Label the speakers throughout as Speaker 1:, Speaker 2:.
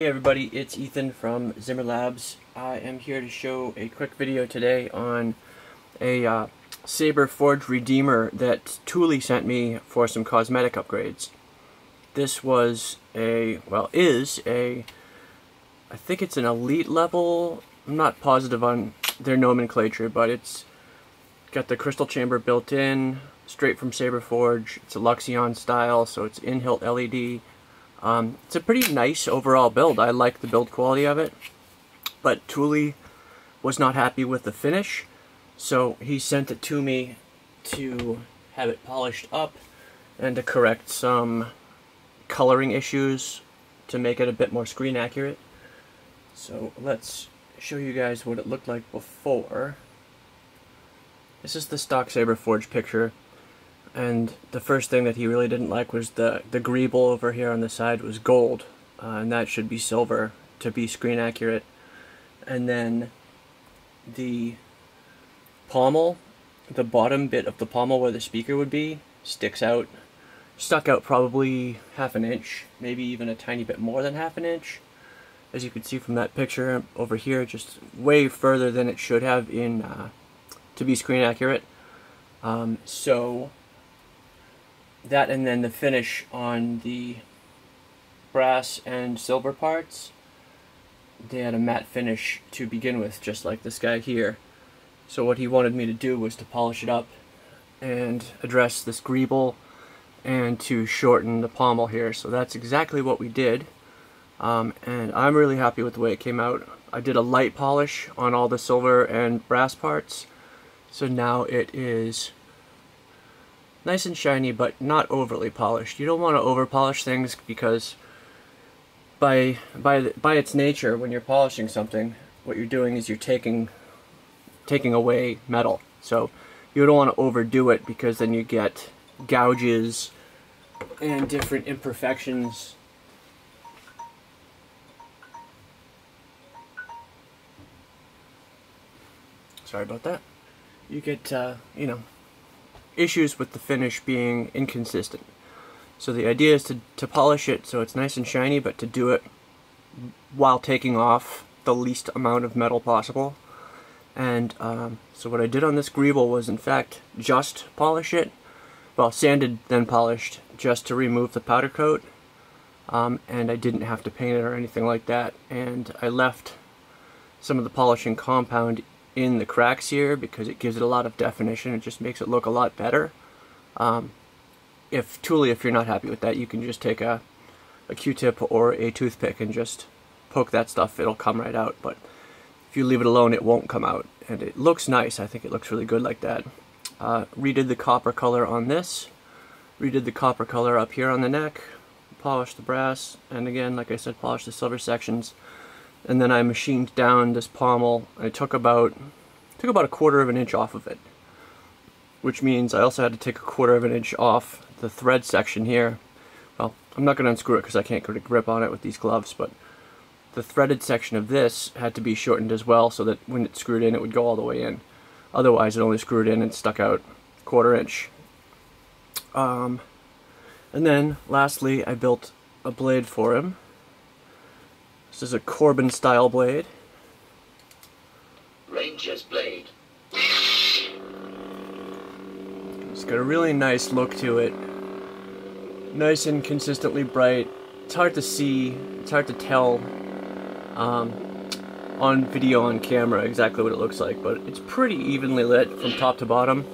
Speaker 1: Hey everybody, it's Ethan from Zimmer Labs. I am here to show a quick video today on a Saberforge Redeemer that Touly sent me for some cosmetic upgrades. This was I think it's an elite level. I'm not positive on their nomenclature, but it's got the crystal chamber built in, straight from Saberforge. It's a Luxion style, so it's in-hilt LED. It's a pretty nice overall build. I like the build quality of it, but Touly was not happy with the finish, so he sent it to me to have it polished up and to correct some coloring issues to make it a bit more screen accurate. So let's show you guys what it looked like before. This is the stock Saberforge picture. And the first thing that he really didn't like was the greeble over here on the side was gold, and that should be silver to be screen accurate. And then the pommel, the bottom bit of the pommel where the speaker would be, stuck out probably half an inch, maybe even a tiny bit more than half an inch. As you can see from that picture over here, just way further than it should have in to be screen accurate. So that, and then the finish on the brass and silver parts, they had a matte finish to begin with, just like this guy here. So what he wanted me to do was to polish it up and address this greeble and to shorten the pommel here. So that's exactly what we did, and I'm really happy with the way it came out. I did a light polish on all the silver and brass parts, so now it is nice and shiny, but not overly polished. You don't want to over polish things, because by its nature, when you're polishing something, what you're doing is you're taking away metal. So you don't want to overdo it, because then you get gouges and different imperfections. Sorry about that. You get issues with the finish being inconsistent. So the idea is to polish it so it's nice and shiny, but to do it while taking off the least amount of metal possible. And so what I did on this greeble was, in fact, just polish it, well, sanded then polished, just to remove the powder coat, and I didn't have to paint it or anything like that. And I left some of the polishing compound in the cracks here because it gives it a lot of definition. It just makes it look a lot better. If you're not happy with that, you can just take a Q-tip or a toothpick and just poke that stuff. It'll come right out. But if you leave it alone, it won't come out. And it looks nice. I think it looks really good like that. Redid the copper color on this. Redid the copper color up here on the neck. Polished the brass. And again, like I said, polished the silver sections. And then I machined down this pommel. I took about a 1/4 of an inch off of it, which means I also had to take a 1/4 of an inch off the thread section here. Well, I'm not going to unscrew it because I can't get a grip on it with these gloves, but the threaded section of this had to be shortened as well, so that when it screwed in, it would go all the way in. Otherwise, it only screwed in and stuck out 1/4 inch. And then, lastly, I built a blade for him. This is a Corbin style blade.
Speaker 2: Ranger's blade.
Speaker 1: It's got a really nice look to it. Nice and consistently bright. It's hard to see, it's hard to tell on video, on camera, exactly what it looks like, but it's pretty evenly lit from top to bottom.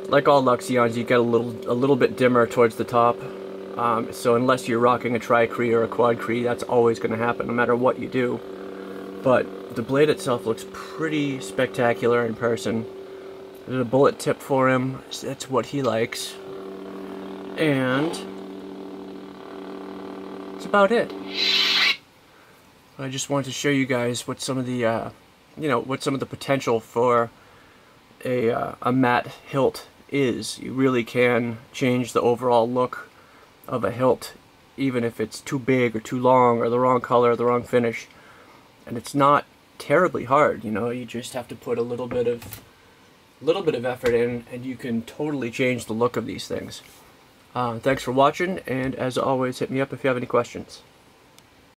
Speaker 1: Like all Luxions, you get a little bit dimmer towards the top. So unless you're rocking a tri-cree or a quad-cree, that's always going to happen no matter what you do. But the blade itself looks pretty spectacular in person. I did a bullet tip for him, that's what he likes. And that's about it. I just wanted to show you guys what some of the what some of the potential for a matte hilt is. You really can change the overall look of a hilt, even if it's too big or too long or the wrong color or the wrong finish. And it's not terribly hard, you just have to put a little bit of effort in, and you can totally change the look of these things. Thanks for watching, and as always, hit me up if you have any questions.